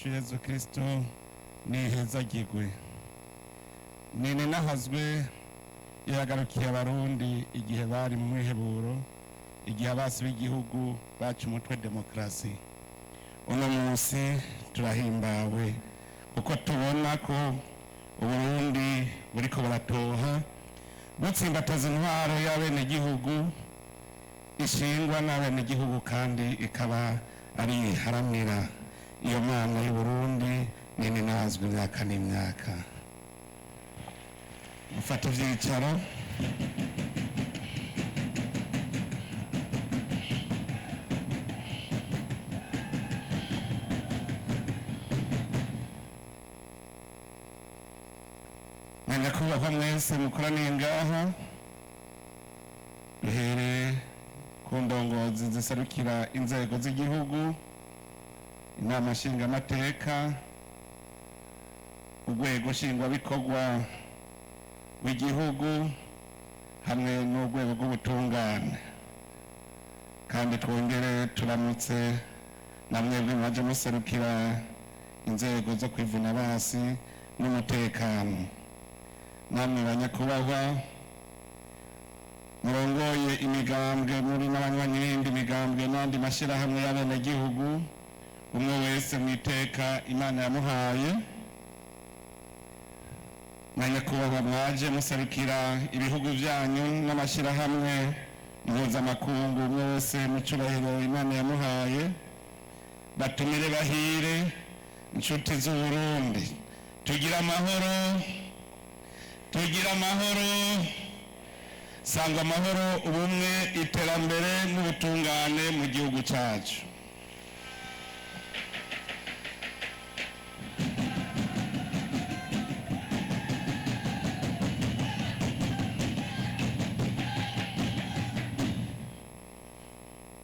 wacu Yesu Kristo nihezagirwe. Nene nahazwe yagarukiye abarundi igihe bari mu mwiheburo, igihe abasi b'igihugu bacu umutwe demokarasi. Uno munsi turahimbawe uko tubona ko Uburundi buriko buratoha butsimbataza intwaro y'abenegihugu ishingwa n'abenegihugu kandi ikaba ari haramira iyo mana y'Uburundi nene nazwe imyaka n'imyaka. Mufata ivyicaro. Nyakubahwa mwese mukoraniye ngaha, duhere ku ndongozi ziserukira inzego z'igihugu, inama nshingamateka, urwego nshingwabikorwa w'igihugu hamwe n'urwego rw'ubutungane. Kandi twongere turamutse na mwebwe mwaje muserukira inzego zo kwivuna basi n'umutekano. Namwe banyakubahwa murongoye imigambwe muri n'abanywanyi b'indi migambwe n'andi mashirahamwe y'abenegihugu, umwe wese mwiteka Imana yamuhaye. Banyakubahwa mwaje muserukira ibihugu vyanyu n'amashirahamwe mpuzamakungu, umwe wese mu cubahiro Imana yamuhaye. Batumire bahire inshuti z'Uburundi, tugira amahoro, tugira amahoro, sangwa amahoro, ubumwe, iterambere n'ubutungane mu gihugu cacu.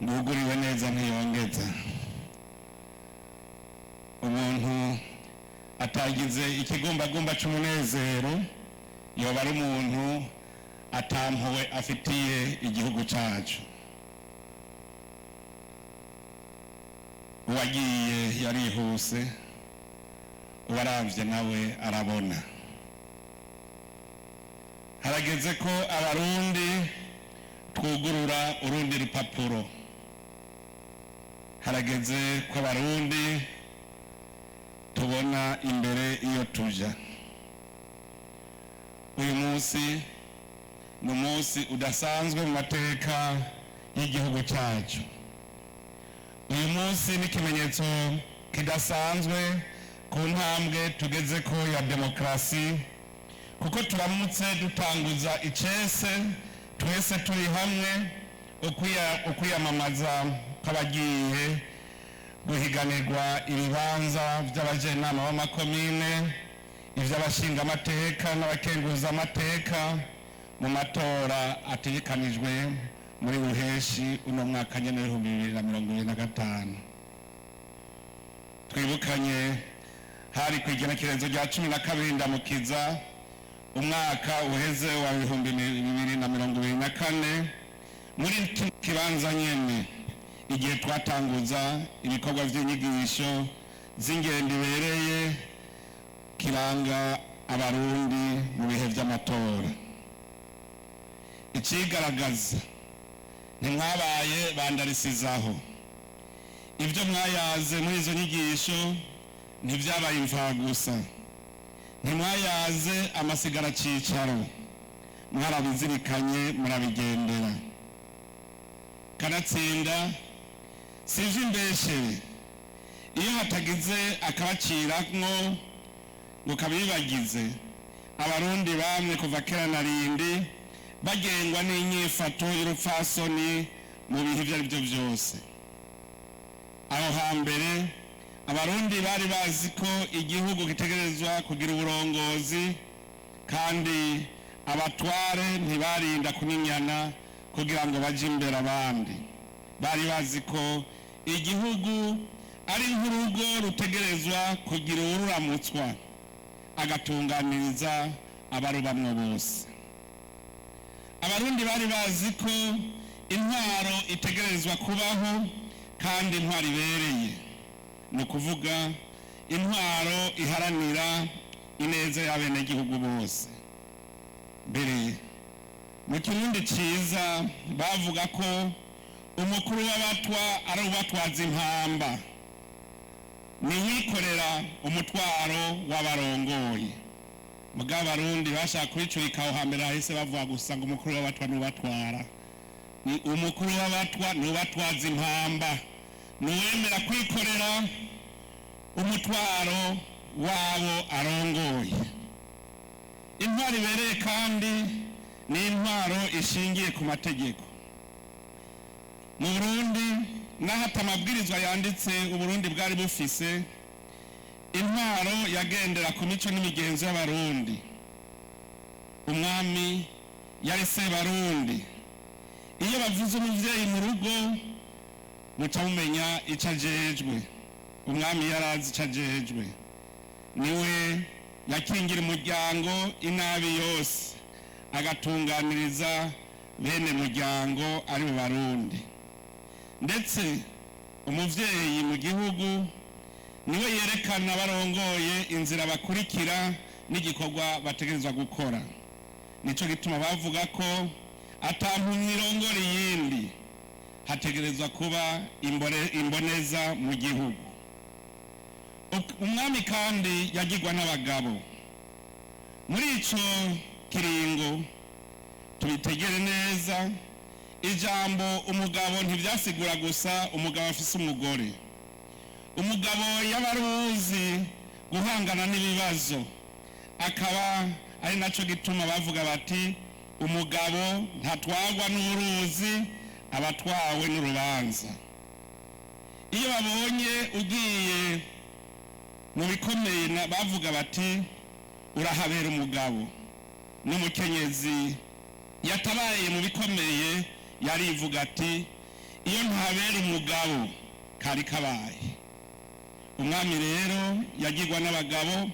Nguguriwe neza ntiyongeza. Umuntu atagize ikigumbagumba c'umunezero yoba ari umuntu atampuwe afitiye igihugu cacu. Uwagiye yarihuse, uwaravye nawe arabona. Harageze ko abarundi twugurura urundi rupapuro. Harageze ko abarundi tubona imbere iyo tuja. Uyu munsi ni umunsi udasanzwe mu mateka y'igihugu cyacu. Uyu munsi ni ikimenyetso kidasanzwe ku ntambwe tugeze ko ya demokarasi, kuko turamutse dutanguza icese twese turi hamwe ukwiyamamaza kw'abagiye guhiganirwa ibibanza by'abajenama b'amakomine, ivy'abashingamateka n'abakenguzamateka mu matora ategekanijwe muri Ruheshi uno mwaka nyene 2025. Twibukanye hari kw'igenekerezo rya 12 Ndamukiza umwaka uheze wa 2024 muri kibanza nyene, igihe twatanguza ibikorwa vy'inyigisho z'ingendo ibereye kiranga abarundi mu bihe vy'amatora. Icigaragaza ntimwabaye bandarisizaho. Ivyo mwayaze muri izo nyigisho ntivyabaye imfagusa. Ntimwayaze amasigara cicaro, mwarabizirikanye murabigendera. Kanatsinda sivyo imbeshere iyo hatagize akabaciramwo ngo kabibagize. Abarundi bamwe kuva kera na rindi bagengwa n'inyifato y'urupfasoni mu bihe ivyo ari byo vyose. Aho hambere abarundi bari bazi ko igihugu gitegerezwa kugira uburongozi, kandi abatware ntibarinda kunyinyana kugira ngo baje imbere abandi. Bari bazi ko igihugu ari nk'urugo rutegerezwa kugira ururamutswa agatunganiriza abarubamwo bose. Abarundi bari bazi ko intwaro itegerezwa kubaho kandi intwaro ibereye, ni ukuvuga intwaro iharanira ineza y'abenegihugu bose. Mbere mu kirundi ciza bavuga ko umukuru w'abatwa ari ubatwaza impamba, niwikorera umutwaro w'abarongoye. Mugabo abarundi bashaka kwicurika aho hambere hahise bavuga gusa ngo umukuru w'abatwa n'ubatwara. Ni umukuru w'abatwa n'ubatwaza impamba, nuwemera kwikorera umutwaro wabo arongoye. Intwaro ibereye kandi ni intwaro ishingiye ku mategeko. Mu Burundi naho atamabwirizwa yanditse Uburundi bwari bufise, intwaro yagendera ku mico n'imigenzo y'abarundi. Umwami yari se barundi. Iyo bavuze umuvyeyi mu rugo muca mumenya ico ajejwe. Umwami yarazi ico ajejwe, niwe yakingira umuryango inabi yose, agatunganiriza bene muryango ari mu Barundi. Ndetse umuvyeyi mu gihugu niwe yerekana barongoye inzira bakurikira n'igikorwa bategerezwa gukora. Nico gituma bavuga ko atampumyi irongora iyindi, hategerezwa kuba imboneza mu gihugu. Umwami kandi yagirwa n'abagabo. Muri ico kiringo tubitegere neza, ijambo umugabo ntivyasigura gusa umugabo afise umugore. Umugabo yabaruzi guhangana n'ibibazo, akaba ari naco gituma bavuga bati umugabo ntatwagwa n'uruzi, abatwawe n'urubanza. Iyo babonye ugiye mu bikomeye bavuga bati urahabera umugabo. N'umukenyezi yatabaye mu bikomeye yarivuga ati iyo ntabera umugabo kari kabaye. Umwami rero yagirwa n'abagabo,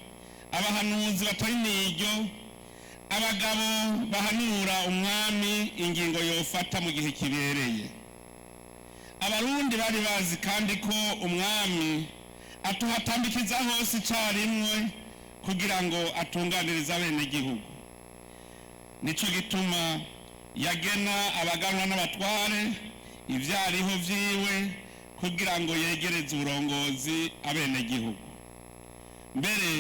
abahanuzi batari n'iryo, abagabo bahanura umwami ingingo yofata mu gihe kibereye. Abarundi bari bazi kandi ko umwami atuhatambikiza hose icarimwe kugira ngo atunganirize abenegihugu. Nico gituma yagena abaganwa n'abatware ivyariho vyiwe kugira ngo yegereze uburongozi abenegihugu. Mbere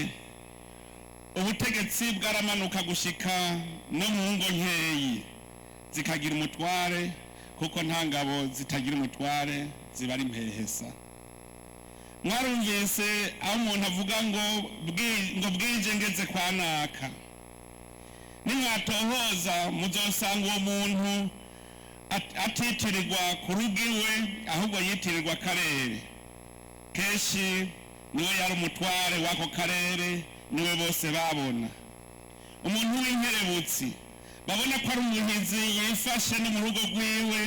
ubutegetsi bwaramanuka gushika no mu ngo nkeyi zikagira umutware, kuko nta ngabo zitagira umutware ziba ari impehesa. Mwarumvise aho umuntu avuga ngo bwije ngeze kwa naka. Nimwatohoza muzosanga uwo muntu atitirirwa ku rugo iwe, ahubwo yitirirwa akarere. Kenshi niwe yari umutware w'ako karere, niwe bose babona. Umuntu w'inkerebutsi babona ko ari umuhizi yifashe no mu rugo rwiwe,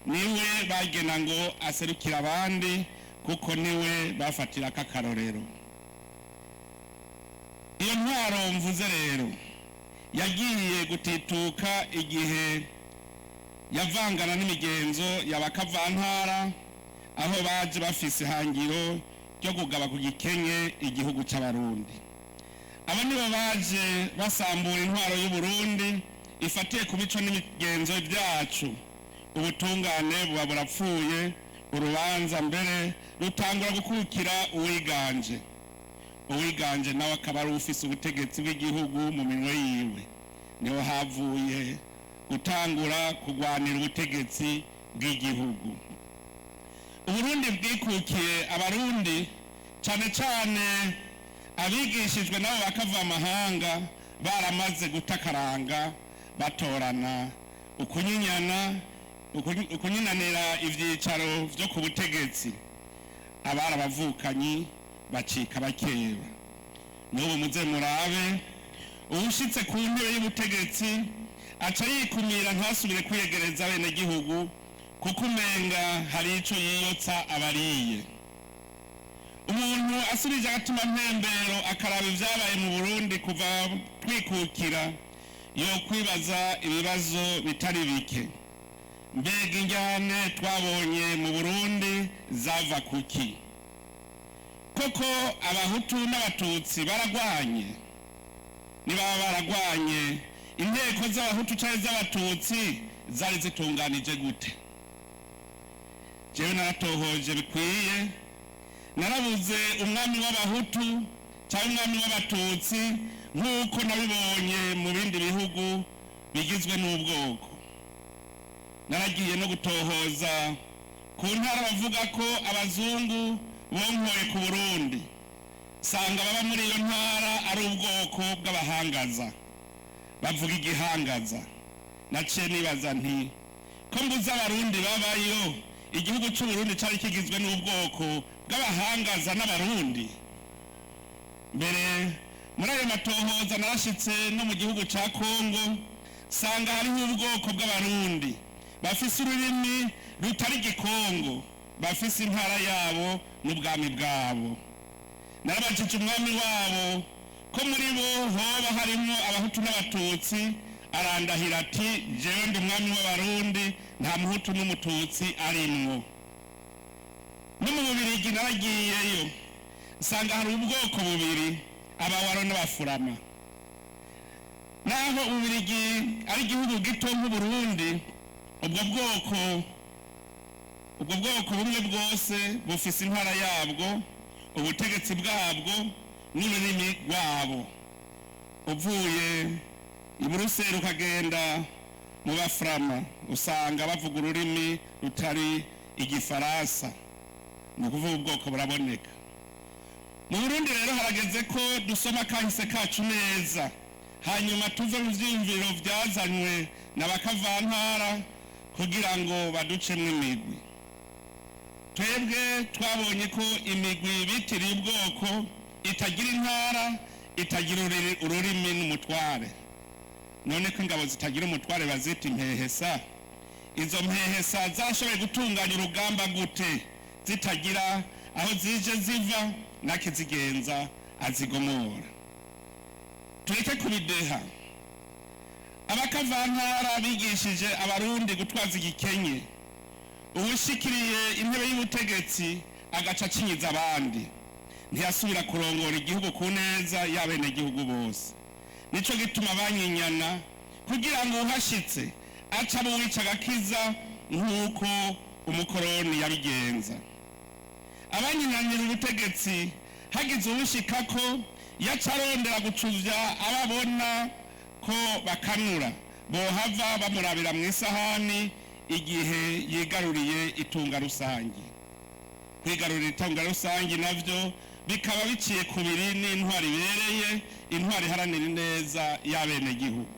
niwe bagena ngo aserukira abandi, kuko niwe bafatira akakarorero. Iyo ntwaro mvuze rero yagiye gutituka igihe yavangana n'imigenzo y'abakavantara, aho baje bafise ihangiro ryo kugaba ku gikenye igihugu c'abarundi. Abo nibo baje basambura intwaro y'Uburundi ifatiye ku mico n'imigenzo byacu. Ubutungane buba burapfuye, urubanza mbere rutangura gukukira uwiganje. Uwiganje nawe akaba ari ufise ubutegetsi bw'igihugu mu minwe yiwe. Niho havuye gutangura kugwanira ubutegetsi bw'igihugu. Uburundi bwikukiye abarundi cane cane abigishijwe nabo bakava amahanga, baramaze gutakaranga batorana ukunyinanira ivyicaro vyo ku butegetsi. Abari abavukanyi bacika bakeba. N'ubu muze murabe uwushitse ku ntebe y'ubutegetsi aca yikumira ntasubire kwiyegereza abenegihugu, kuko umenga hari ico yiyotsa abariye. Umuntu asubije agatima mpembero akaraba ivyabaye mu Burundi kuva twikukira, yo kwibaza ibibazo bitari bike. Mbega injyane twabonye mu Burundi zava kuki? koko abahutu n'abatutsi baragwanye? Niba baragwanye, inteko z'abahutu cyangwa z'abatutsi zari zitunganije gute? Jewe naratohoje bikwiye, narabuze umwami w'abahutu cyangwa umwami w'abatutsi nk'uko nabibonye mu bindi bihugu bigizwe n'ubwoko. Naragiye no gutohoza ku ntara bavuga ko abazungu bonkoye ku Burundi, sanga baba muri iyo ntara ari ubwoko bw'abahangaza, bavuga igihangaza. Naciye nibaza nti ko mbuze abarundi babayo, igihugu cy'u Burundi cyari kigizwe n'ubwoko bw'abahangaza n'abarundi. Mbere muri ayo matohoza narashitse no mu gihugu cya Kongo, sanga hariho ubwoko bw'abarundi bafise ururimi rutari Gikongo, bafise intara yabo n'ubwami bwabo. Narabajije umwami wabo ko muri bo hoba harimo abahutu n'abatutsi, arandahira ati jewe ndi umwami w'abarundi, nta muhutu n'umututsi arimwo. No mu Bubiligi naragiyeyo, nsanga hari ubwoko bubiri, Abawaro n'Abafurama. Naho Ububiligi ari igihugu gito nk'Uburundi, ubwo bwoko bumwe bwose bufise intara yabwo, ubutegetsi bwabwo n'ururimi rwabo. Uvuye i Buruseli ukagenda mu Bafurama, usanga bavuga ururimi rutari Igifaransa, ni ukuvuga ubwoko buraboneka. Mu Burundi rero harageze ko dusoma kahise kacu neza, hanyuma tuve mu vyiyumviro vyazanywe n'abakavantara kugira ngo baducemwo imigwi. Twebwe twabonye ko imigwi bitiriye ubwoko itagira intara, itagira ururimi n'umutware. None ko ingabo zitagira umutware bazita impehesa, izo mpehesa zashoboye gutunganya urugamba gute zitagira aho zije ziva nakizigenza azigomora? Tureke kubideha. Abakavantara bigishije abarundi gutwaza igikenye, uwushikiriye intebe y'ubutegetsi agaca acinyiza abandi, ntiyasubira kurongora igihugu ku neza y'abenegihugu bose. Nico gituma banyinyana kugira ngo uhashitse aca buwica agakiza nk'uko umukoroni yabigenza. Abanyinyanyira ubutegetsi hagize uwushikako yaca arondera gucuvya ababona ko bakanura, bohava bamurabira mu isahani igihe yigaruriye itunga rusangi. Kwigarurira itunga rusangi navyo bikaba biciye kubiri n'intwari ibereye, intwari iharanira ineza y'abenegihugu.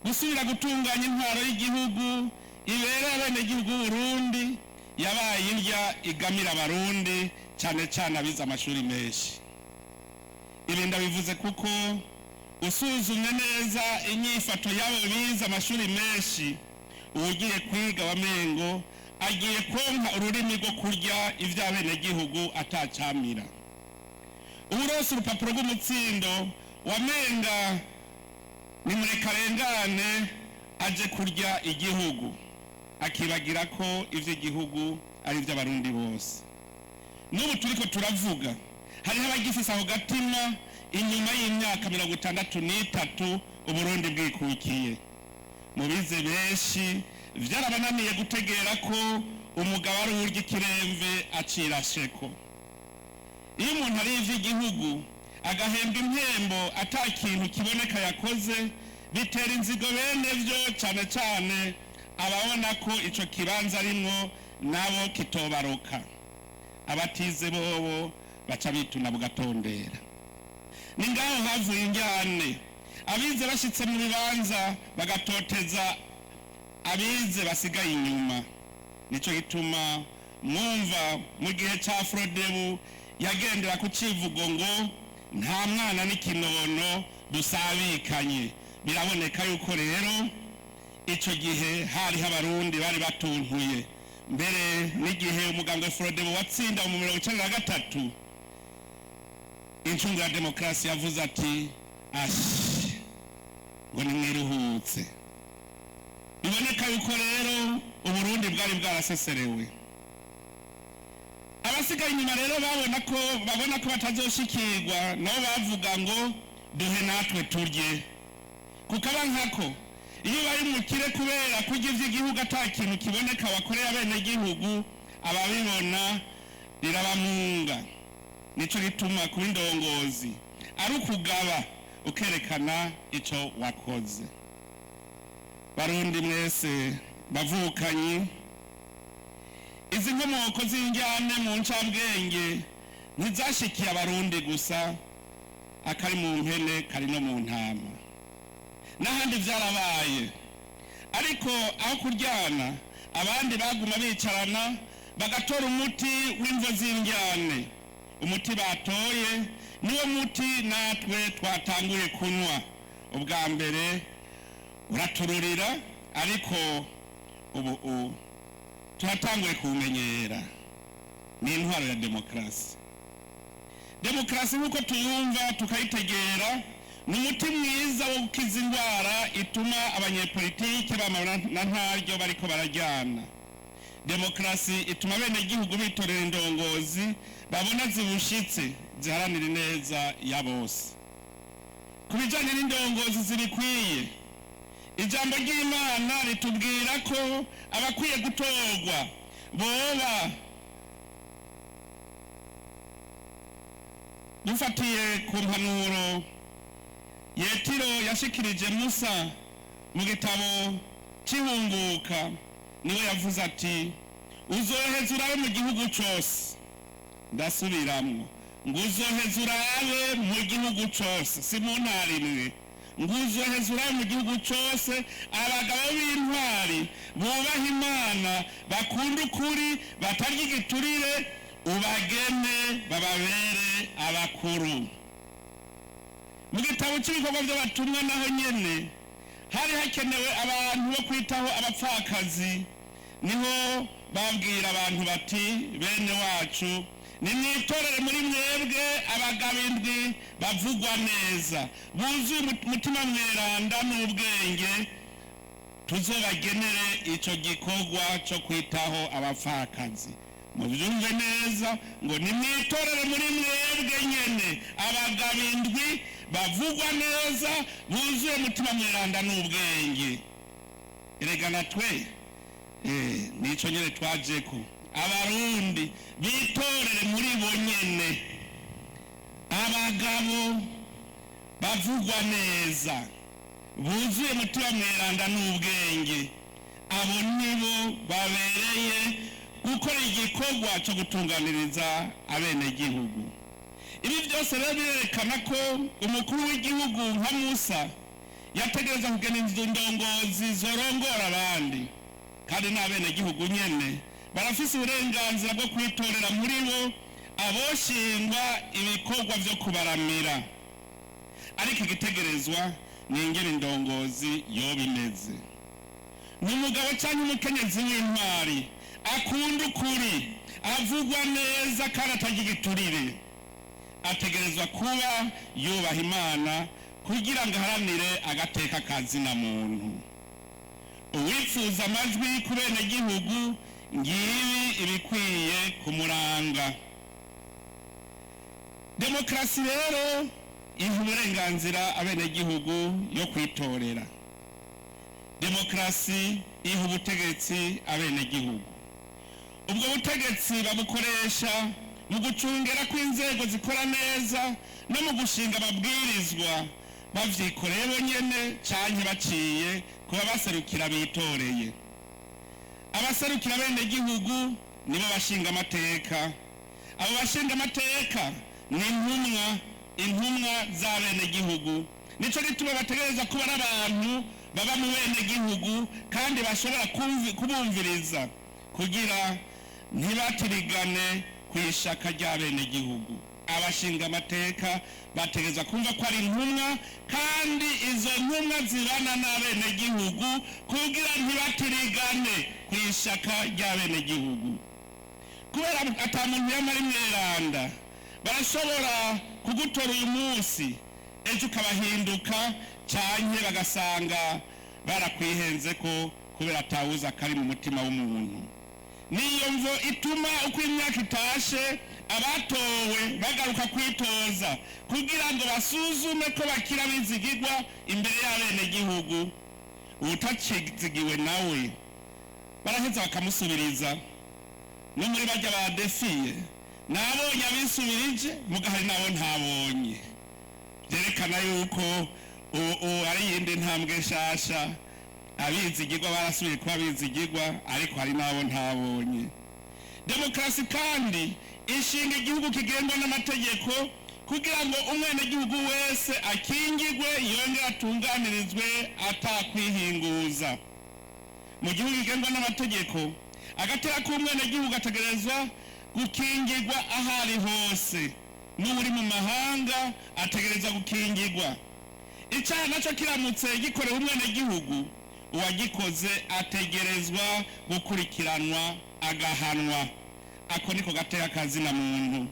Gusubira gutunganya intwaro y'igihugu ibereye abenegihugu b'Uburundi yabaye indya igamira abarundi, cyane cyane abize amashuri menshi. Ibi ndabivuze kuko usuzumye neza inyifato y'abo bize amashuri menshi, ugiye kwiga wamengo agiye konka ururimi rwo kurya ivy'abenegihugu atacamira. Urose urupapuro rw'umutsindo wamenga ni murekarengane aje kurya igihugu, akibagira ko ivy'igihugu ari ivy'abarundi bose. N'ubu turiko turavuga hariho abagifise aho gatima inyuma y'imyaka 63 Uburundi bwikukiye. Mu bize benshi vyarabananiye gutegera ko umugabo ari urya ikiremve acira sheko. Iyo umuntu ari ivy'igihugu agahemba impembo ata kintu kiboneka yakoze, bitera inzigo bene vyo, cyane cyane ababona ko ico kibanza arimwo nabo kitobaroka. Abatize bobo baca bituna bugatondera. Ni ngaho havuye injyane, abize bashitse mu bibanza bagatoteza abize basigaye inyuma. Nico gituma mwumva mu gihe ca Frodebu yagendera ku civugo ngo nta mwana n'ikinono dusabikanye. Biraboneka yuko rero ico gihe hariho abarundi bari batuntuye. Mbere n'igihe umugambwe Frodebu watsinda mu 1993, incungu ya demokarasi yavuze ati ashi ngo nimwiruhutse. Biboneka yuko rero Uburundi bwari bwaraseserewe. abasigaye inyuma rero babona ko batazoshikirwa nabo bavuga ngo duhe natwe turye kukaba nkako iyo bari mukire kubera kurya ivy'igihugu ata kintu kiboneka wakoreye abenegihugu ababibona rirabamunga. Nico gituma kuba indongozi ari ukugaba ukerekana ico wakoze. Barundi mwese bavukanyi, izi nkomoko z'injyane mu ncabwenge ntizashikiye abarundi gusa, akari mu mpene kari no mu ntama n'ahandi vyarabaye. Ariko aho kuryana abandi baguma bicarana bagatora umuti w'imvo z'injyane. Umuti batoye niwo muti natwe twatanguye kunywa. Ubwa mbere uratururira, ariko ubu turatanguye kumenyera. Ni intwaro ya demokarasi. Demokarasi nk'uko tuyumva tukayitegera ni umuti mwiza wo gukiza indwara ituma abanyepolitike bamara na ntaryo bariko barajyana. Demokarasi ituma abenegihugu bitorera indongozi babona zibushitse ziharanira ineza ya bose. Ku bijanye n'indongozi zibikwiye, ijambo ry'Imana ritubwira ko abakwiye gutorwa boba dufatiye ku mpanuro Yetiro yashikirije Musa mu gitabo c'ihunguka. Niwe yavuze ati uzoheza urabe mu gihugu cose. Ndasubiramwo ngo uzoheza urabe mu gihugu cose, si mu ntara imwe. Ngo uzoheza urabe mu gihugu cose abagabo b'intwari bubaha Imana, bakunda ukuri, batarya igiturire, ubagene bababere abakuru. Mu gitabo cy'ibikorwa by'abatumwa naho nyene hari hakenewe abantu bo kwitaho abapfakazi. Niho babwira abantu bati bene wacu nimwitorere muri mwebwe abagabo indwi bavugwa neza, buzuye umutima mweranda n'ubwenge, tuzobagenere ico gikorwa cyo kwitaho abapfakazi. Mubyumve neza ngo nimwitorere muri mwebwe nyene abagabo indwi bavugwa neza, buzuye umutima mweranda n'ubwenge. Erega natwe nico nyene twajeko, abarundi bitorere muri bo nyene abagabo bavugwa neza, buzuye umutima mweranda n'ubwenge. Abo nibo babereye gukora igikorwa cyo gutunganiriza abenegihugu. Ibi byose rero birerekana ko umukuru w'igihugu nka Musa yategereza kugena indongozi zorongora abandi, kandi n'abenegihugu nyene barafise uburenganzira bwo kwitorera muri bo aboshingwa ibikorwa vyo kubaramira. Ariko igitegerezwa ni ingene indongozi yoba imeze. Ni umugabo canke umukenyezi w'intwari akunda ukuri, avugwa neza kandi atagira igiturire. Ategerezwa kuba yubaha Imana kugira ngo aharanire agateka kazina muntu. Uwifuza amajwi ku benegihugu, ngibi ibikwiye kumuranga. Demokarasi rero iha uburenganzira abenegihugu yo kwitorera. Demokarasi iha ubutegetsi abenegihugu. Ubwo butegetsi babukoresha mu gucungera kw'inzego zikora neza no mu gushinga amabwirizwa bavyikoreye bonyene canke baciye kuba baserukira bitoreye. Abaserukira abenegihugu nibo bashinga amateka. Abo bashinga amateka ni intumwa z'abenegihugu. Nico gituma bategereza kuba ari abantu baba mu benegihugu kandi bashobora kubumviriza kugira ntibatirigane kw'ishaka ry'abenegihugu. Abashinga amateka bategereza kumva ko ari intumwa, kandi izo ntumwa zibana n'abenegihugu kugira ntibatirigane kw'ishaka ry'abenegihugu. Kubera ata muntu yamara imweranda, barashobora kugutora uyu munsi ejo ukabahinduka, canke bagasanga barakwihenze ko kubera atawuza kari mu mutima w'umuntu. niyo mvo ituma uko imyaka itashe abatowe bagaruka kwitoza kugira ngo basuzume ko bakira bizigirwa imbere y'abenegihugu. Utakizigiwe nawe baraheza bakamusubiriza. No muri bajya badefiye nabonye abisubirije mugahari nabo ntabonye, byerekana yuko ari yindi ntambwe nshasha. Abizigirwa barasubiye kuba bizigirwa, ariko hari nabo ntabonye. Demokarasi kandi ishinga igihugu kigengwa n'amategeko kugira ngo umwenegihugu wese akingirwe yongere atunganirizwe atakwihinguza. Mu gihugu kigengwa n'amategeko agatera k'umwenegihugu ategerezwa gukingirwa aho ari hose, n'uri mu mahanga ategerezwa gukingirwa. Icyaha nacyo kiramutse gikorewe umwenegihugu, uwagikoze ategerezwa gukurikiranwa agahanwa. Ako niko gateka kazina muntu.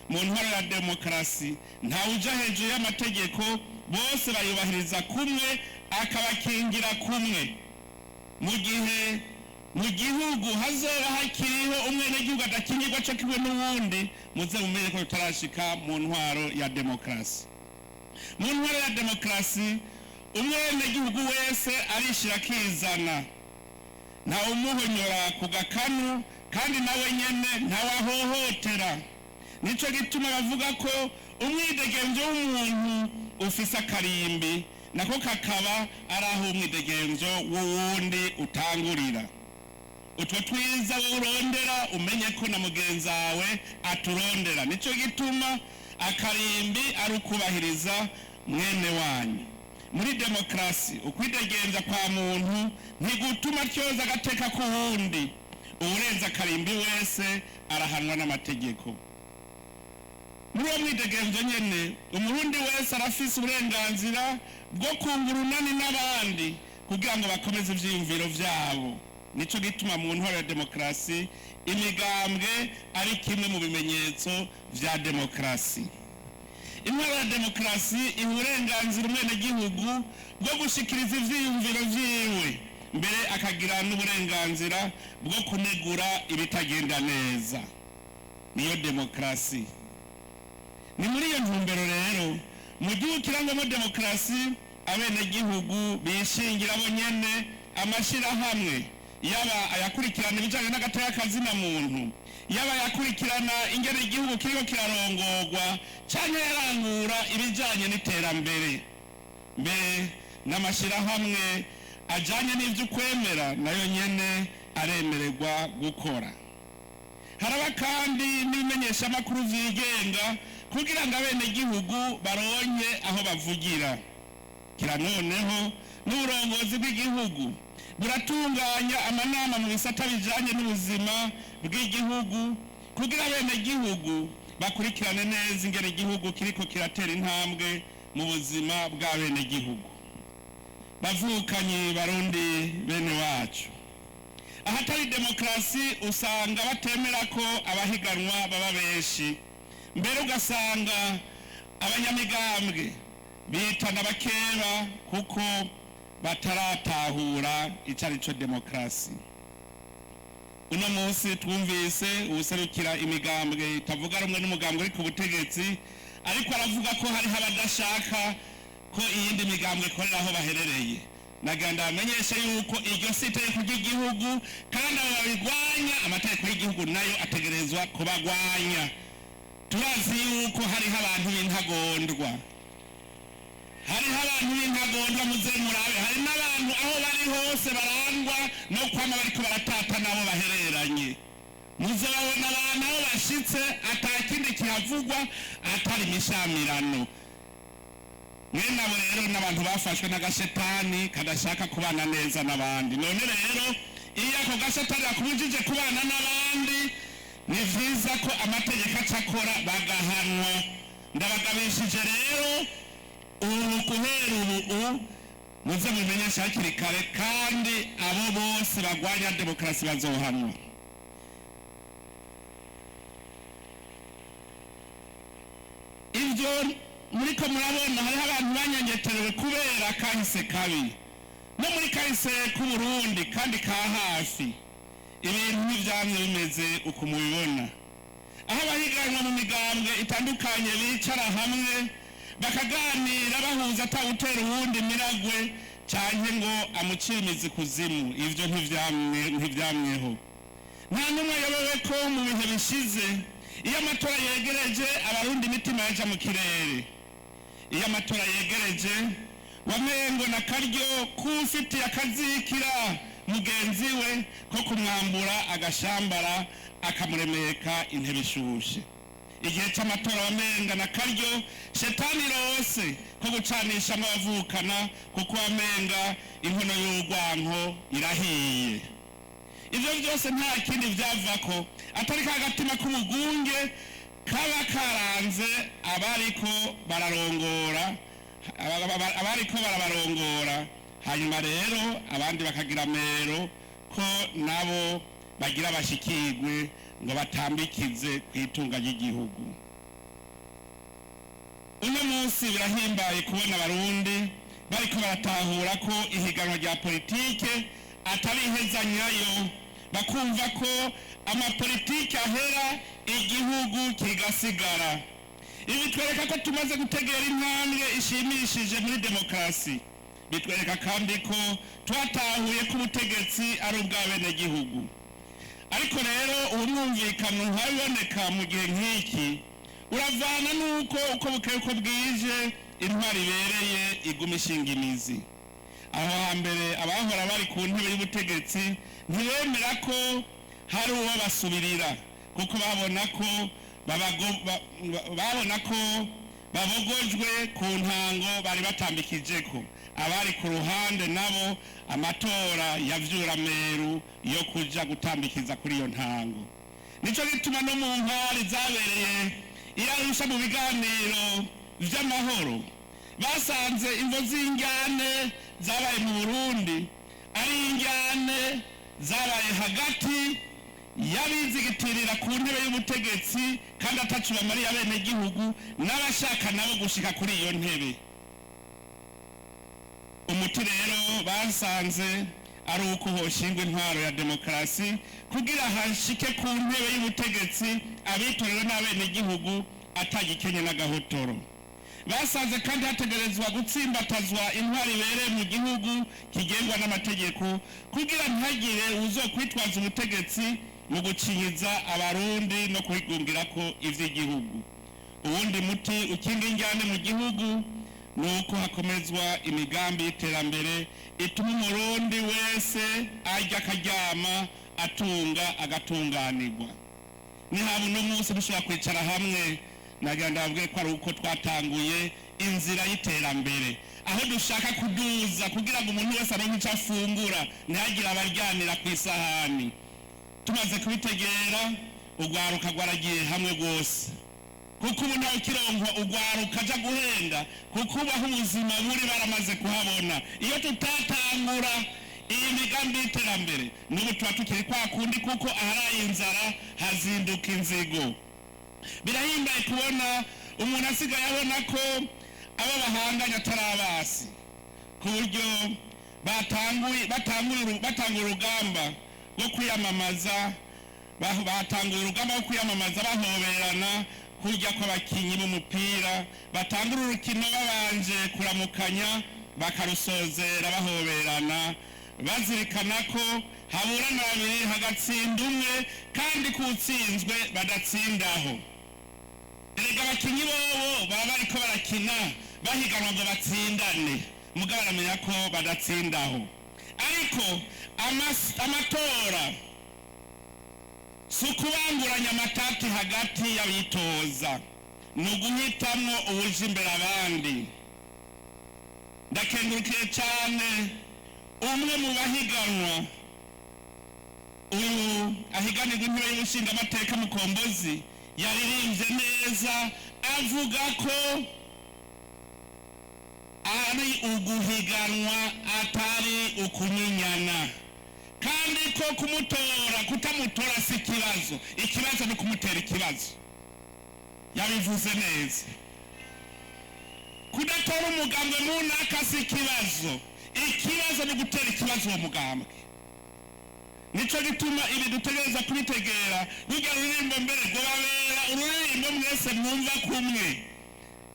Mu ntwaro ya demokarasi ntawe uja hejuru y'amategeko, bose bayubahiriza kumwe akabakingira kumwe. Mu gihe mu gihugu hazoba hakiriho umwenegihugu adakingirwa cyo kimwe n'uwundi, muze mumenye ko tutarashika mu ntwaro ya demokarasi. Mu ntwaro ya demokarasi umwenegihugu wese arishira akizana, ntawe umuhonyora ku gakanu kandi nawe nyene ntawahohotera. Nico gituma bavuga ko umwidegemvyo w'umuntu ufise akarimbi, nako kakaba ari aho umwidegemvyo w'uwundi utangurira. Utwo twiza urondera umenye ko na mugenzi wawe aturondera. Nico gituma akarimbi ari ukubahiriza mwene wanyu. Muri demokarasi ukwidegemvya kwa muntu ntigutuma tyoza agateka k'uwundi. Uwurenza akarimbi wese arahanwa n'amategeko. Muri uwo mwidegemvyo nyene umurundi wese arafise uburenganzira bwo kunga urunani n'abandi kugira ngo bakomeze ivyiyumviro vyabo. Nico gituma mu ntwaro ya demokarasi imigambwe ari kimwe mu bimenyetso vya demokarasi. Intwaro ya demokarasi iha uburenganzira umwenegihugu bwo gushikiriza ivyiyumviro vyiwe, mbere akagira n'uburenganzira bwo kunegura ibitagenda neza. Niyo demokarasi. Ni muri iyo ntumbero rero mu gihugu kirangwamo demokarasi abenegihugu bishingira bo nyene amashirahamwe, yaba ayakurikirana ibijanye n'agateka kazina muntu, yaba ayakurikirana ingene igihugu kiriko kirarongorwa canke yarangura ibijanye n'iterambere. Mbere n'amashirahamwe ajanye n'ivy'ukwemera nayo nyene aremererwa gukora. Haraba kandi n'imenyeshamakuru vyigenga kugira ngo abenegihugu baronke aho bavugira. Kira noneho n'uburongozi bw'igihugu buratunganya amanama mu bisata bijanye n'ubuzima bw'igihugu kugira abenegihugu bakurikirane neza ingene igihugu kiriko kiratera intambwe mu buzima bw'abenegihugu. Bavukanye Barundi bene wacu, ahatari demokarasi usanga batemera ko abahiganwa baba benshi, mbere ugasanga abanyamigambwe bitana bakeba kuko bataratahura icarico demokarasi. Uno munsi twumvise ubuserukira imigambwe itavuga rumwe n'umugambwe uri ku butegetsi, ariko aravuga ko hariho abadashaka ko iyindi migambwe ikorera aho baherereye. Naganda bamenyeshe yuko iryo si itegeko ry'igihugu, kandi abo babigwanya amategeko y'igihugu nayo ategerezwa kubagwanya. Turazi yuko hariho abantu b'intagondwa, muze murabe, hari n'abantu aho bari hose barangwa no kwama bariko baratata nabo bahereranye. Muzabona abantu aho bashitse atakindi kihavugwa atari imishamirano. Mwene abo rero n'abantu bafashwe n'agashetani kadashaka kubana neza n'abandi. None rero iyo ako gashetani akubujije kubana n'abandi, ni vyiza ko amategeko acakora bagahanwa. Ndabagabishije rero guhera ubu muze mumenyeshe hakiri kare, kandi abo bose bagwanya demokarasi bazohanwa. Ivyo muriko murabona hariho abantu banyengeterewe kubera kahise kabi, no muri kahise k'Uburundi kandi ka hafi ibintu ntivyamye bimeze uko mubibona, aho abahiganwa mu migambwe itandukanye bicara hamwe bakaganira bahuza atawutera uwundi miragwe canke ngo amucire imizi kuzimu. Ivyo ntivyamyeho. Nta n'umwe yobewe ko mu bihe bishize iyo amatora yegereje abarundi imitima yaja mu kirere. Iyo amatora yegereje wamengo na karyo kufitiye akazikira mugenzi we ko kumwambura agashambara akamuremeka intebe ishushe. Igihe c'amatora wamenga na karyo shetani rose ko gucanisha abavukana kuko wamenga inkono y'urwanko irahiye. Ivyo byose nta kindi vyavako atari kagatima k'umugunge kaba karanze abariko barabarongora, hanyuma rero abandi bakagira mero ko nabo bagira bashikirwe ngo batambikize kwitunga ry'igihugu. Uno munsi birahimbaye kubona abarundi bariko baratahura ko ihiganwa rya politike atari ihezanyayo, bakumva ko amapolitike ahera igihugu kigasigara. Ibi bitwereka ko tumaze gutegera intambwe ishimishije muri demokarasi. Bitwereka kandi ko twatahuye ko ubutegetsi ari ubw'abenegihugu. Ariko rero ubu mwumvikano ntabiboneka mu gihe nk'iki uravana n'uko uko bukeye uko bwije intwari ibereye iguma ishinga imizi. Aho hambere abahora bari ku ntebe y'ubutegetsi ntibemera ko hari uwo basubirira kuko babona ko babogojwe ku ntango bari batambikijeko. Abari ku ruhande nabo amatora yavyurameru yo kuja gutambikiza kuri iyo ntango. Nico gituma no mu ntwari zabereye irarusha mu biganiro vy'amahoro basanze imvo z'injyane zabaye mu Burundi ari injyane zabaye hagati yabizigitirira ku ntebe y'ubutegetsi kandi atacu bamariye abenegihugu n'abashaka nabo gushika kuri iyo ntebe. Umuti rero basanze ari uko hoshingwa intwaro ya demokarasi kugira hashike ku ntebe y'ubutegetsi abitorewe n'abenegihugu atagikenye n'agahotoro. Basanze kandi hategerezwa gutsimbatazwa intwaro ibereye mu gihugu kigengwa n'amategeko kugira ntagire uzokwitwaza ubutegetsi mu gucinyiza abarundi no kwigungirako ivy'igihugu. Uwundi muti ukinga injyane mu gihugu nuko hakomezwa imigambi y'iterambere ituma umurundi wese ajya akaryama atunga agatunganirwa. Nihabu no munsi dushobora kwicara hamwe nagira ndababwire ko ari uko twatanguye inzira y'iterambere aho dushaka kuduza kugira ngo umuntu wese aronke icyo afungura ntihagire abaryanira ku isahani. Tumaze kubitegera urwaruka rwaragiye hamwe rwose kuko ubu ntawe ukironka urwaruka aja guhenda kuko ubaho ubuzima buri baramaze kuhabona. Iyo tutatangura iyi migambi y'iterambere n'ubu tuba tukiri kwa kundi kuko aharaye inzara hazinduka inzigo. Birahimbaye kubona umuntu asigaye abona ko abo bahanganye atarabasi ku buryo batanguye urugamba rwo kwiyamamaza bahoberana kurya kw'abakinyi b'umupira, batangura urukino babanje kuramukanya bakarusozera bahoberana bazirikana ko haburana babiri hagatsinda umwe kandi kutsinzwe badatsindaho. Erega abakinyi bobo baba bariko barakina bahiganwa ngo batsindane mugabo baramenya ko badatsindaho. Ariko amatora si ukubanguranya amatati hagati y'abitoza, ni uguhitamwo uwuje imbere abandi. Ndakengurukiye cyane umwe mu bahiganwa uyu ahiganirwa intebe y'ubushingamateka Mukombozi yaririmbye neza avuga ko ari uguhiganwa atari ukunyinyana kandi ko kutamutora si ikibazo ni kumutera ikibazo. Yabivuze neza. Kudatora umugambwe munaka si ikibazo ni gutera ikibazo uwo mugambwe. nico gituma ibi dutegereza kubitegera. Burya ruririmbo mbere rwabera ururirimbo mwese mwumva kumwe,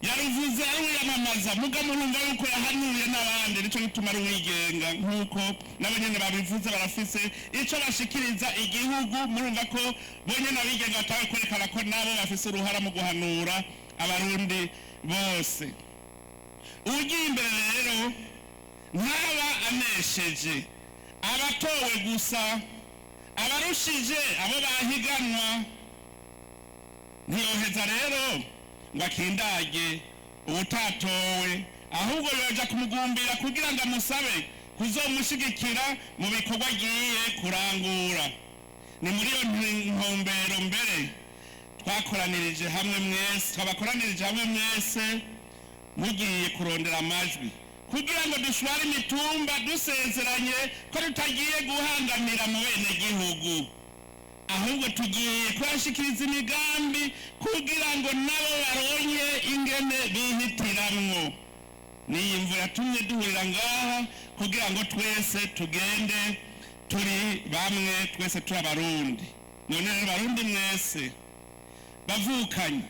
yaruvuze aruyamamaza muga murumva yuko yahanuye n'abandi, nico gituma ruwigenga nk'uko nabo nyene babivuze, barafise ico bashikiriza igihugu. Murumva ko bonyene abigenga batawe kwerekana ko nabo bafise uruhara mu guhanura abarundi bose. Ugiye imbere rero ntaba anesheje abatowe gusa, abarushije abo bahiganwa ntiyoheza rero ngo akindage ubutatowe, ahubwo yoja kumugumbira kugira ngo amusabe kuzomushigikira mu bikorwa agiye kurangura. Ni muri iyo ntumbero mbere twabakoranirije hamwe mwese mugiye kurondera amajwi kugira ngo dushware imitumba dusezeranye ko tutagiye guhangamira mu bene gihugu, ahubwo tugiye kubashikiriza imigambi kugira ngo nabo baronye ingene bihitiramwo. Niyi mvu yatumye duhurira ngaha kugira ngo twese tugende turi bamwe, twese turi abarundi. None rero barundi mwese bavukanye,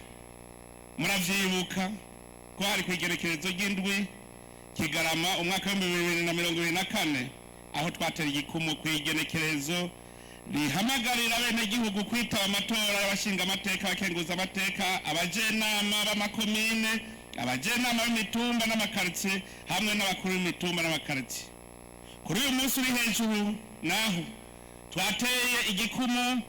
muravyibuka ko hari kwigerekerezo ry'indwi Kigarama umwaka wa 2024 aho twatera igikumu kwigenekerezo rihamagarira bene gihugu kwitaba amatora y'abashinga amateka, abakenguza amateka, abajenama b'amakomine, abajenama b'imitumba n'amakartie hamwe n'abakuru b'imitumba n'amakartie. Kuri uyu munsi uri hejuru naho twateye igikumu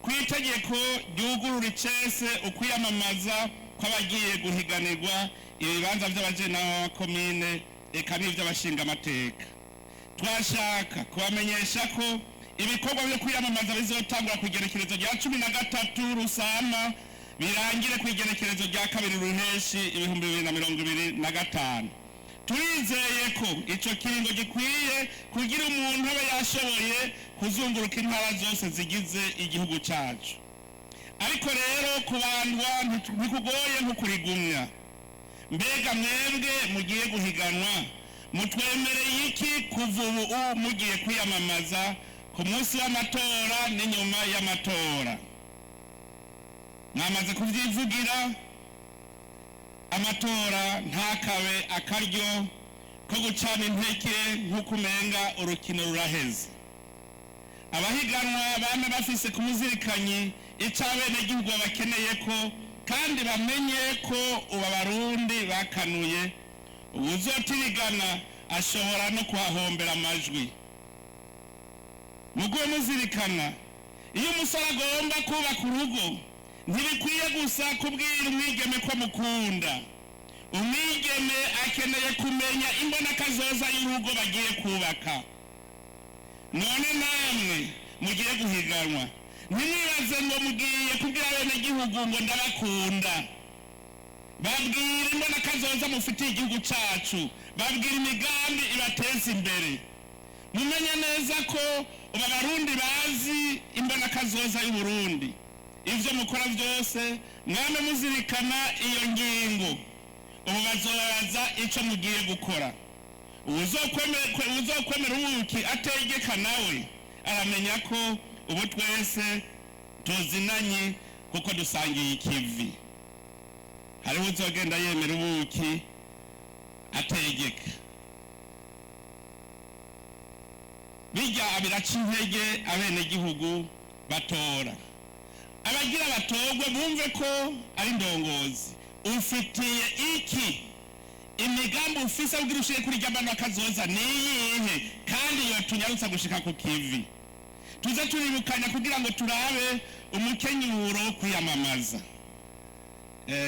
kwitegeko ryugurura icese ukwiyamamaza kw'abagiye guhiganirwa ibibanza by'abajenama b'amakomine eka n'ivy'abashinga amateka. Twashaka kubamenyesha ko ibikorwa byo kwiyamamaza bizotangura ku igenekerezo rya 13 Rusama birangire ku igenekerezo rya 2 Ruheshi 2025. Turizeye ko ico kiringo gikwiye kugira umuntu abe yashoboye kuzunguruka intara zose zigize igihugu cacu. Ariko rero kubandwa ntikugoye nkukurigumya. Mbega mwebwe mugiye guhiganwa mutwemereye iki kuva ubu mugiye kwiyamamaza ku munsi w'amatora n'inyuma y'amatora? Mwamaze kuvyivugira, amatora ntakabe akaryo ko gucana inteke nk'uko umenga urukino ruraheze. Abahiganwa bame bafise ku muzirikanyi ico abenegihugu bakeneye ko, kandi bamenye ko ubu Abarundi bakanuye uwuzotirigana ashobora no kuhahombera amajwi. Muguwe muzirikana, iyo umusore agomba kubaka urugo ntibikwiye gusa kubwira umwigeme ko mukunda. Umwigeme akeneye kumenya imbonakazoza y'urugo bagiye kubaka. None namwe mugiye guhiganwa ntimwibaze ngo mugiye kubwira abenegihugu ngo ndabakunda. Babwira imbonakazoza mufitiye igihugu cacu, babwira imigambi ibateza imbere. Mumenye neza ko ubu Abarundi bazi imbonakazoza y'Uburundi. Ivyo mukora vyose mwame muzirikana iyo ngingo. Ubu bazobaza ico mugiye gukora. Uzokwemera ubuki ategeka nawe aramenya ko ubu twese tuzinanye kuko dusangiye ikivi. Hariho uzogenda yemera ubuki ategeka. Bijya abiraca intege abenegihugu batora. Abagira batogwe bumve ko ari ndongozi. Ufitiye iki? Imigambi ufise kugira ushike kuri jambana kazoza niyihe kandi yotunyarutsa gushika ku kivi. Tuze turibukanya kugira ngo turabe umukenyuro kwiyamamaza.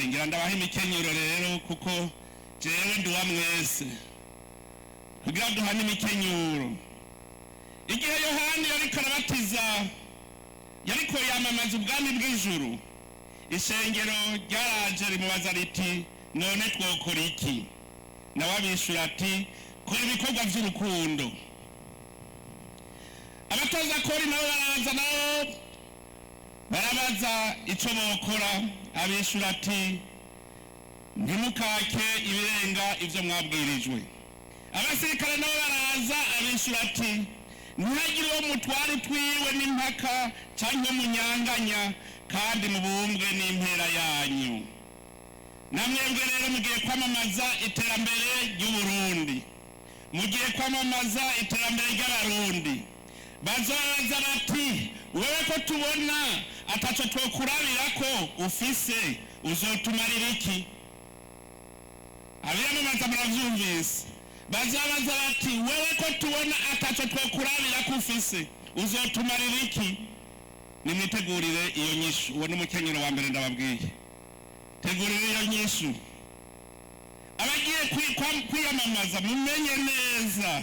Ngira ndabaha imikenyuro rero kuko jewe nduwa mwese. Kugira duhane imikenyuro. Igihe Yohani yariko arabatiza, yariko yamamaza ubwami bw'ijuru, ishengero ryaraje rimubaza riti none twokora iki? Nawe abishura ati kora ibikorwa vy'urukundo. Abatoza kori nabo barabaza ico bokora, abishura ati ntimukake ibirenga ivyo mwabwirijwe. Abasirikare nabo baraza, abishura ati ntihagire uwo mutwara utwiwe n'impaka cyangwa munyanganya kandi mubumbwe n'impera yanyu. Namwebwe rero mugiye kwamamaza iterambere ry'Uburundi, mugiye kwamamaza iterambere ry'Abarundi. Bazoza bati wewe ko tubona ataco twokurabira ko ufise uzotumarira iki? Abiyamamaza muravyumvise. Bazabaza bati wewe ko tubona ataco twokurabira ko ufise uzotumarira iki? Nimwitegurire iyo nyishu. Uwo n'umukenyero wa mbere ndababwiye. Tegurire iyo nyishu. Abagiye kwiyamamaza mumenye neza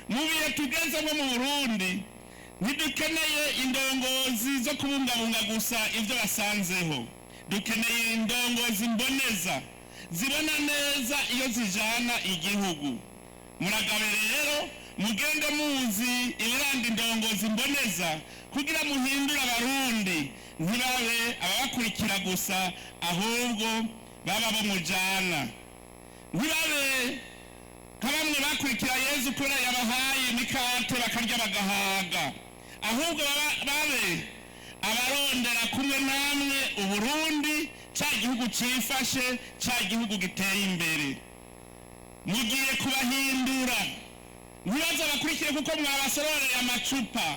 mu bihe tugezemo mu Burundi ntidukeneye indongozi zo kubungabunga gusa ibyo basanzeho. Dukeneye indongozi mboneza zibona neza iyo zijana igihugu. Muragabe rero mugende muzi ibiranga indongozi mboneza kugira muhindura Abarundi ntibabe ababakurikira gusa ahubwo baba bo mujana. Ntibabe kabamwe bakurikira Yezu kubera yabahaye imikate bakarya bagahaga, ahubwo babe abarondera kumwe namwe Uburundi cya gihugu cifashe, cya gihugu giteye imbere. Mugiye kubahindura, ntibaze bakurikire kuko mwabasororeye amacupa,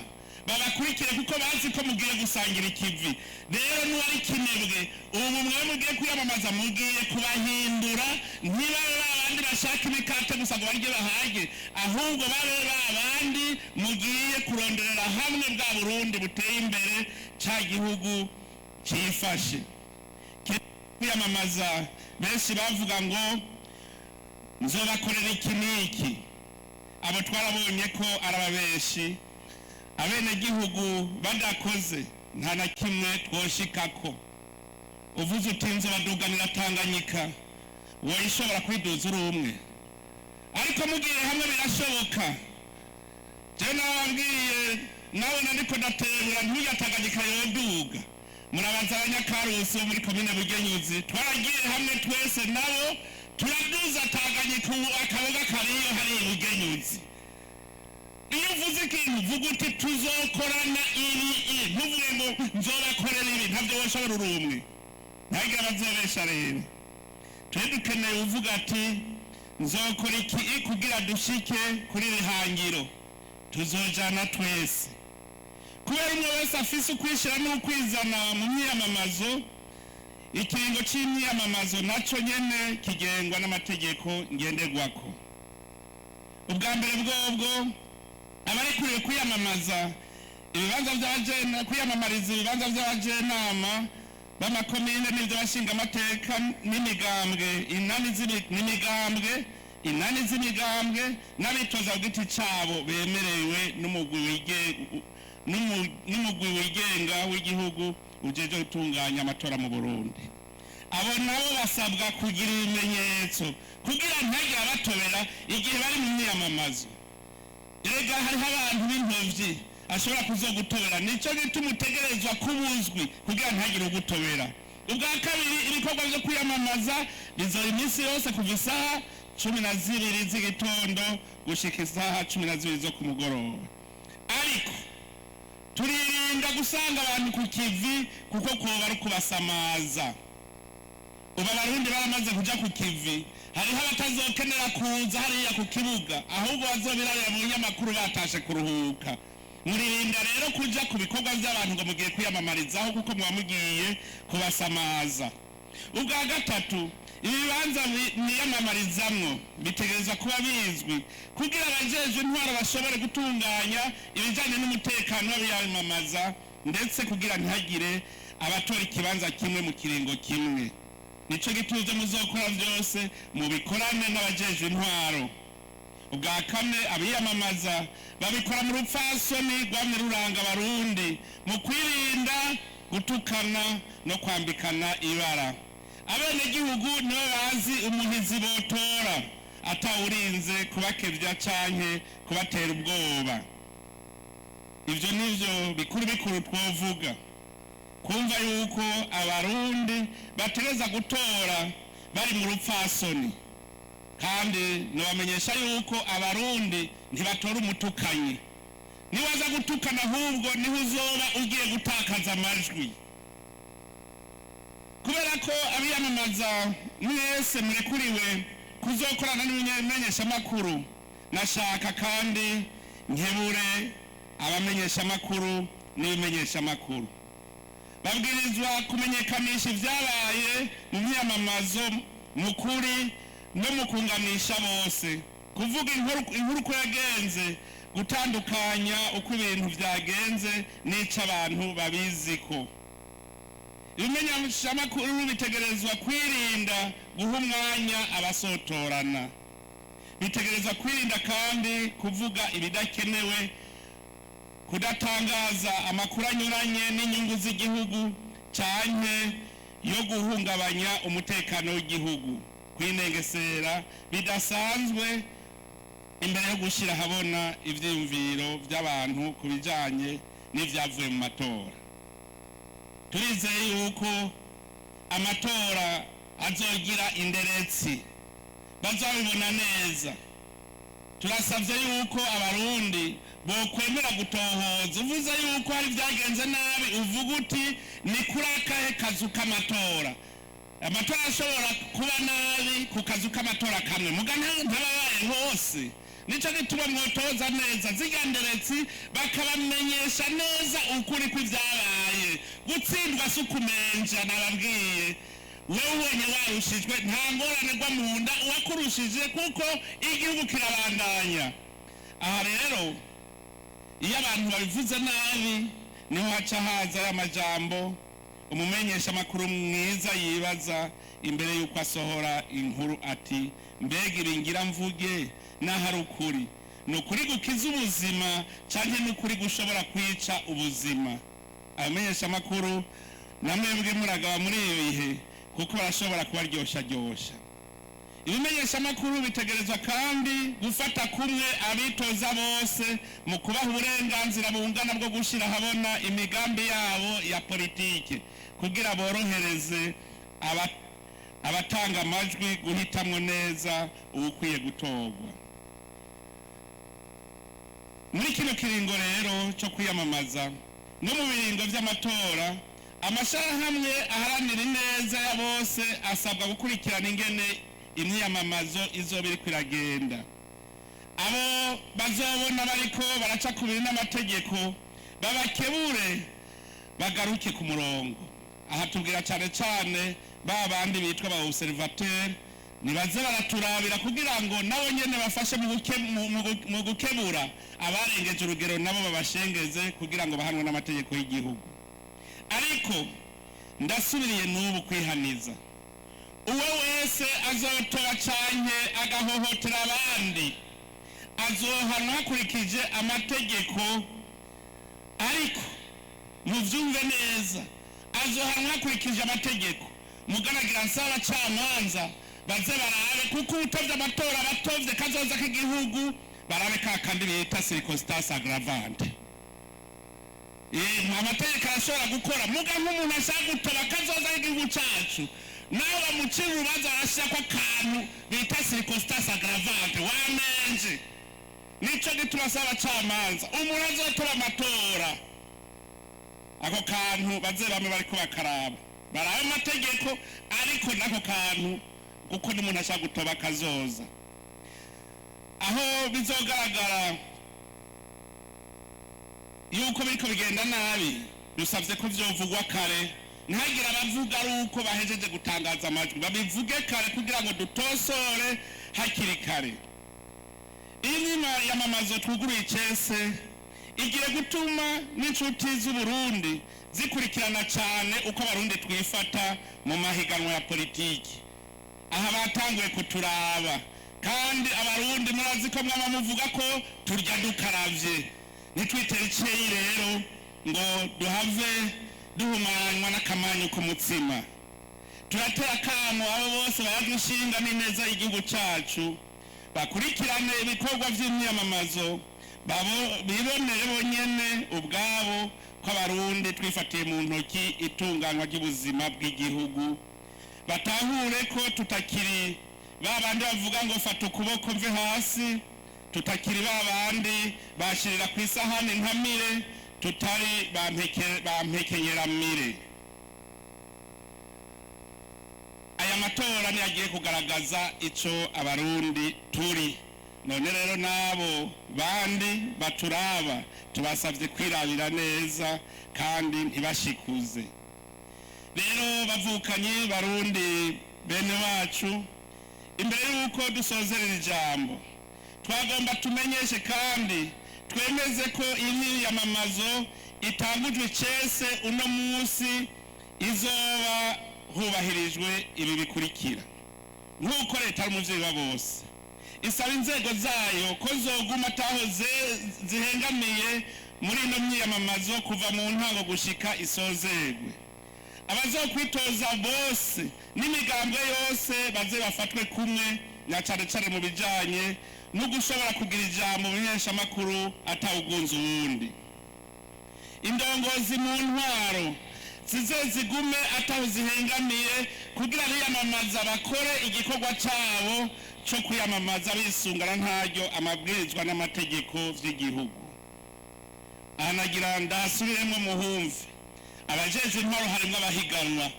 babakurikire kuko bazi ko mugiye gusangira ikivi. Rero nuwari kinebwe ubu mwe mugiye kwiyamamaza mugiye kubahindura, ntibabe babandi bashaka imikate gusa ngo barye bahage, ahubwo babe babandi mugiye kuronderera hamwe bwa Burundi buteye imbere, cya gihugu cifashe. Kwiyamamaza benshi bavuga ngo nzobakorera iki niki. Abo twarabonye ko arababeshi. Abenegihugu badakoze nta na kimwe twoshikako. Uvuze uti nzobaduganira Tanganyika, wowe ishobora kwiduza uri umwe, ariko mugiye hamwe birashoboka. Je nababwiye nawe nariko ndaterura ntuya Tanganyika yoduga. Murabanza abanyakarusi bo muri komine Bugenyuzi twaragiye hamwe twese nabo turaduza Tanganyika akaboga kariyo hari Bugenyuzi. Iyo uvuze ikintu uvuga uti tuzokorana ibi, ntuvuge ngo nzobakorera ibi, ntabyo woshobora uri umwe. Ntagira abazobesha rero. Twe dukeneye uvuga ati nzokora iki kugira dushike kuri rihangiro. Tuzojana twese. Kubera umwe wese afise ukwishira n'ukwizana mu myiyamamazo, ikiringo c'imyiyamamazo naco nyene kigengwa n'amategeko ngenderwako. Ubwa mbere bwobwo abarekuriye kwiyamamaza ibibanza by'abajena, kwiyamamariza ibibanza by'abajenama b'amakomine n'ibyo bashinga amateka n'imigambwe inani z'imigambwe n'abitoza ku giti cabo bemerewe n'umugwi wigenga w'igihugu ujeje gutunganya amatora mu Burundi. Abo nabo basabwa kugira ibimenyetso kugira ntagire abatobera igihe bari mu myiyamamazo. Erega hariho abantu b'intovyi ashobora kuzogutobera, nico gituma utegerezwa kubuzwi kugira ntagire ugutobera. Ubwa kabiri, ibikorwa byo kwiyamamaza bizoba iminsi yose kuva isaha 12 z'igitondo gushika isaha 12 zo ku mugoroba. Ariko turirinda gusanga abantu ku kivi kuko koba ari kubasamaza. Ubu Abarundi baramaze kuja ku kivi, hariho abatazokenera kuza hariya ku kibuga, ahubwo bazobirarira mu nyamakuru batashe kuruhuka. Muririnda rero kuja ku bikorwa by'abantu ngo mugiye kwiyamamarizaho kuko muba mugiye kubasamaza. Ubwa gatatu, ibibanza mwiyamamarizamwo bitegereza kuba bizwi kugira abajeje intwaro bashobore gutunganya ibijanye n'umutekano w'abiyamamaza, ndetse kugira ntihagire abatora ikibanza kimwe mu kiringo kimwe. Nico gituze muzokora byose mubikorane n'abajeje intwaro. Ubwa kane, abiyamamaza babikora mu rupfasoni rwamye ruranga Abarundi mu kwirinda gutukana no kwambikana ibara. Abenegihugu nibo bazi umuhizi botora atawurinze kubakevya canke kubatera ubwoba. Ivyo nivyo bikuru twovuga. Kumva yuko Abarundi bategeza gutora bari mu rupfasoni, kandi nobamenyesha yuko Abarundi ntibatora umutukanyi, niwaza gutukana ahubwo niho uzoba ugiye gutakaza amajwi, kubera ko abiyamamaza mwese murekuriwe kuzokorana n'ibimenyeshamakuru. Nashaka kandi nkebure abamenyeshamakuru n'ibimenyeshamakuru, babwirizwa kumenyekanisha ibyabaye mu myamamazo mu kuri no mu kunganisha bose, kuvuga inkuru uko yagenze, gutandukanya uko ibintu byagenze n'ico abantu babiziko. Ibimenyeshamakuru bitegerezwa kwirinda guha umwanya abasotorana, bitegerezwa kwirinda kandi kuvuga ibidakenewe, kudatangaza amakuru anyuranye n'inyungu z'igihugu canke yo guhungabanya umutekano w'igihugu, kwinengesera bidasanzwe imbere yo gushira habona ivyiyumviro by'abantu kubijanye n'ivyavuye mu matora. Turizeye yuko amatora azogira inderetsi, bazabibona neza. Turasavye yuko abarundi bokwemera gutohoza, uvuze yuko hari byagenze nabi uvuga uti ni kuri akahe kazu k'amatora. Amatora ashobora kuba nabi ku kazu k'amatora kamwe, muga ntababaye hose. Nico gituma mwotoza neza ziganderetsi bakabamenyesha neza ukuri kw'ivyabaye. Gutsindwa si ukumenja, nababwiye wewe wenye warushijwe nta ngorane gwa mu nda uwakurushije, kuko igihugu kirabandanya. Aha rero iyo abantu babivuze nabi niho haca haza y'amajambo umumenyeshamakuru mwiza yibaza imbere yuko asohora inkuru ati mbega ibingira mvuge n'ahari ukuri, ni ukuri gukiza ubuzima canke ni ukuri gushobora kwica ubuzima. Abamenyeshamakuru namwebwe muragaba muri iyo bihe kuko barashobora kubaryoshya. Ibimenyeshamakuru bitegerezwa kandi gufata kumwe abitoza bose mu kubaha uburenganzira bungana bwo gushira habona imigambi yabo ya politike, kugira borohereze abatanga amajwi guhitamwo neza ubukwiye gutorwa. Muri kino kiringo rero cyo kwiyamamaza no mu biringo vy'amatora, amashirahamwe aharanira ineza ya bose asabwa gukurikirana ingene imyamamazo izoba iriko iragenda. Abo bazobona bariko baraca kubiri n'amategeko babakebure bagaruke ku murongo. Aha tubwira cane cane ba bandi bitwa ba observateur, nibaze baraturabira kugira ngo nabo nyene bafashe mu gukebura abarengeje urugero, nabo babashengeze kugira ngo bahanwe n'amategeko y'igihugu. Ariko ndasubiriye n'ubu kwihaniza, uwe wese azotora canke agahohotera abandi azohanwa hakurikije amategeko, ariko muvyumve neza, azohanwa hakurikije amategeko. Mugaragira nsaba abacamanza baze barabe, kuko utovye amatora batovye kazoza k'igihugu, barabe ka kandi bita circonstance aggravante. Amategeko arashobora gukora, muga nk'umuntu ashaka gutora kazoza k'igihugu cacu, nawe bamucira urubanza arashirako akantu bita circonstance aggravante, wamenje. Nico gituma asaba abacamanza umuntu azotora amatora, ako kantu baze bamwe bariko bakaraba, barabe amategeko, ariko nako kantu kuko n'umuntu ashaka gutoba kazoza. Aho bizogaragara yuko biriko bigenda nabi, dusavye ko vyovugwa kare, ntihagire abavuga ari uko bahejeje gutangaza amajwi, babivuge kare kugira ngo dutosore hakiri kare. Iyi nyamamazo twuguruye icese igiye gutuma n'inshuti z'Uburundi zikurikirana cyane uko abarundi twifata mu mahiganwa ya politiki. Aha batanguye kuturaba, kandi abarundi murazi ko mwama muvuga ko turya dukaravye, nitwitere iceyi rero ngo duhave duhumanywa n'akamanyu k'umutsima. Turatera akamo abo bose bayagira inshinga n'ineza y'igihugu cacu, bakurikirane ibikorwa vy'imyamamazo, bibonere bonyene ubwabo ko abarundi twifatiye mu ntoki itunganywa ry'ubuzima bw'igihugu, batahure ko tutakiri babandi bavuga ngo fata ukuboko mve hasi, tutakiri babandi bashirira ku isahani nkamire tutari bampekenyeramire. Aya matora ni agiye kugaragaza ico abarundi turi. None rero nabo bandi baturaba tubasavye kwirabira neza kandi ntibashikuze. Rero bavukanye barundi bene wacu, imbere yuko dusozerera ijambo twagomba tumenyeshe kandi twemeze ko imyiyamamazo itangujwe cese uno munsi izoba hubahirijwe ibi bikurikira. Nk'uko leta y'umuvyeyi wa bose isaba inzego zayo ko zoguma ataho zihengamiye muri ino myiyamamazo kuva mu ntango gushika isozerwe. Abazokwitoza bose n'imigambwe yose baze bafatwe kumwe, na cane cane mu bijanye no gushobora kugira ijambo mu menyeshamakuru atawugunze uwundi. Indongozi mu ntwaro zize zigume ataho zihengamiye kugira biyamamaza bakore igikorwa cabo co kwiyamamaza bisungana ntaryo amabwirizwa n'amategeko vy'igihugu. Ahanagira ndasubiremo muhumve, abajeje intwaro harimwo abahiganwa,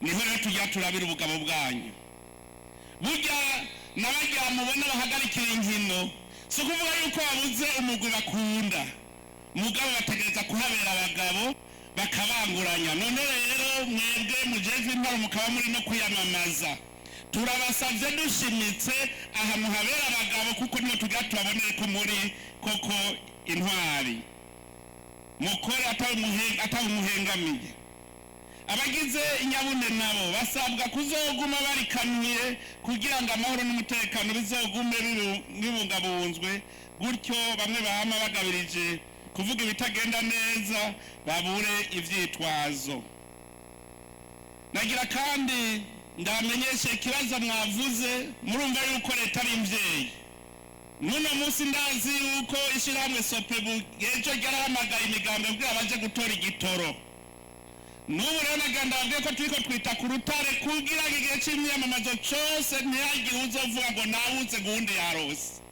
niho rero tujya turabira ubugabo bwanyu. Burya n'abarya mubona bahagarikira inkino si ukuvuga yuko babuze umugwi bakunda, mugabo bategereza kuhabera abagabo bakabanguranya. None rero mwebwe mujejwe intwaro mukaba muri no kwiyamamaza, turabasavye dushimitse aha muhabera abagabo kuko niyo tujya turabonere ko muri koko intwari, mukore atawumuhengamiye. Abagize inyabune nabo basabwa kuzoguma barikanuye kugira ngo amahoro n'umutekano bizogume bibungabunzwe, gutyo bamwe bahama bagabirije kuvuga ibitagenda neza babure ivyitwazo. Nagira kandi ndamenyeshe ikibazo mwavuze, murumva yuko leta ari imvyeyi. Nuno munsi ndazi yuko ishirahamwe Sopebu ejo ryarahamagaye imigambi kugira baje gutora igitoro. N'ubu rero naganda bavuye ko turiko twita ku rutare kugira igihe c'imyamamazo cose ntihagire uzovuga ngo nawuze gundi yarose.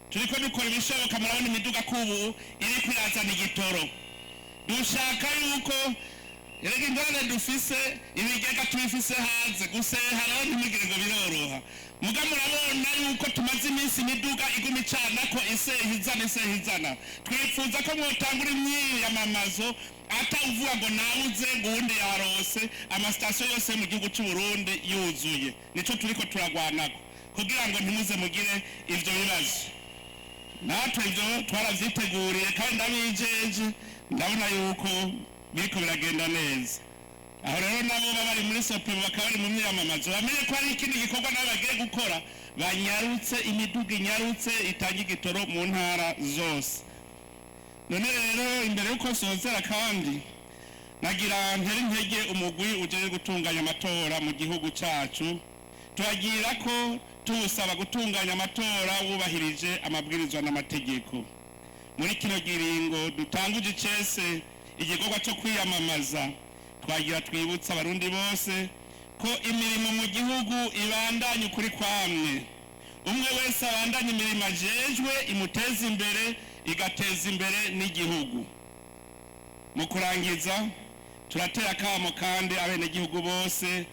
Turiko dukora ibishoboka, murabona imiduga kubu iri kwirazana igitoro. Dushaka yuko erega ingorane dufise ibigega tubifise hanze guseharaho ntimugire ngo biroroha. Muga murabona yuko tumaze iminsi imiduga iguma icanako isehizana. Twifuza ko mwotangura imyiyamamazo atawuvuga ngo nawuze ngundi yarose, amasitasiyo yose mu gihugu c'u Burundi yuzuye. Nico turiko turagwanako kugira ngo ntimuze mugire ivyo bibazo. Natwe ivyo twaravyiteguriye kandi ndabijeje, ndabona yuko biriko biragenda neza. Aho rero nabo bari muri Sopebu bakaba bari mu myamamazo bamenye ko ari ikindi gikorwa nabo bagiye gukora, banyarutse imiduga inyarutse itanga igitoro mu ntara zose. None rero imbere yuko sozera kandi nagira ntera intege umugwi ujeje gutunganya amatora mu gihugu cacu, turagira ko tuwusaba gutunganya amatora wubahirije amabwirizwa n'amategeko. Muri kino giringo dutanguje cese igikorwa cyo kwiyamamaza, twagira twibutsa abarundi bose ko imirimo mu gihugu ibandanye ukuri kwamwe. Umwe wese abandanye imirimo ajejwe imuteza imbere igateza imbere n'igihugu. Mu kurangiza turatera akamo kandi abenegihugu bose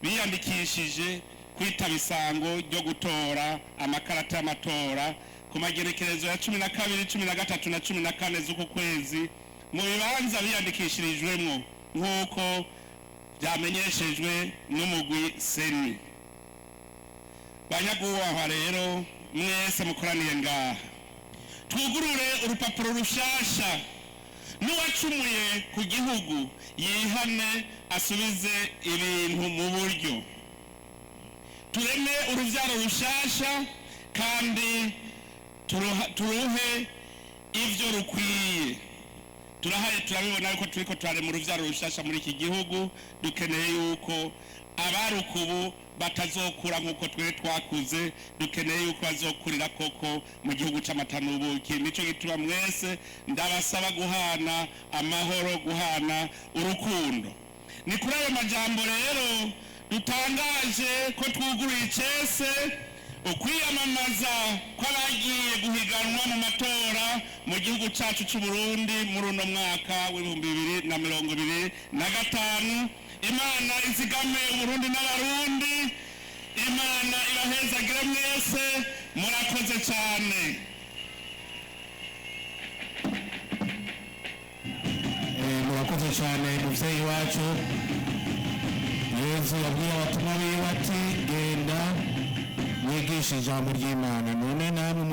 biyandikishije kwitaba isango ryo gutora amakarata y'amatora ku magerekerezo ya 12, 13 na 14 z'uku kwezi mu bibanza biyandikishirijwemo nk'uko byamenyeshejwe n'umugwi Seni. Banyagubahwa rero mwese mukoraniye ngaha, twugurure urupapuro rushasha. N'uwacumuye ku gihugu yihane asubize ibintu mu buryo. Tureme uruvyaro rushasha kandi turuhe ivyo rukwiye. Turabibona yuko turiko turare mu ruvyaro rushasha muri iki gihugu, dukeneye yuko abarukubu batazokura nk'uko twere twakuze, dukeneye yuko bazokurira koko mu gihugu c'amata n'ubuki. Nico gituma mwese ndabasaba guhana amahoro, guhana urukundo. Ni kuri ayo majambo rero dutangaje ko twuguruye icese ukwiyamamaza kw'abagiye guhiganwa mu matora mu gihugu cyacu cy'u Burundi muri uno mwaka w'2025. Imana izigame Uburundi n'abarundi, Imana ibahezagire mwese, murakoze cyane. Murakoze cyane muvyeyi wacu. Yesu yabwiye abatumwa biwe ati genda mwigishe ijambo ry'Imana, none namwe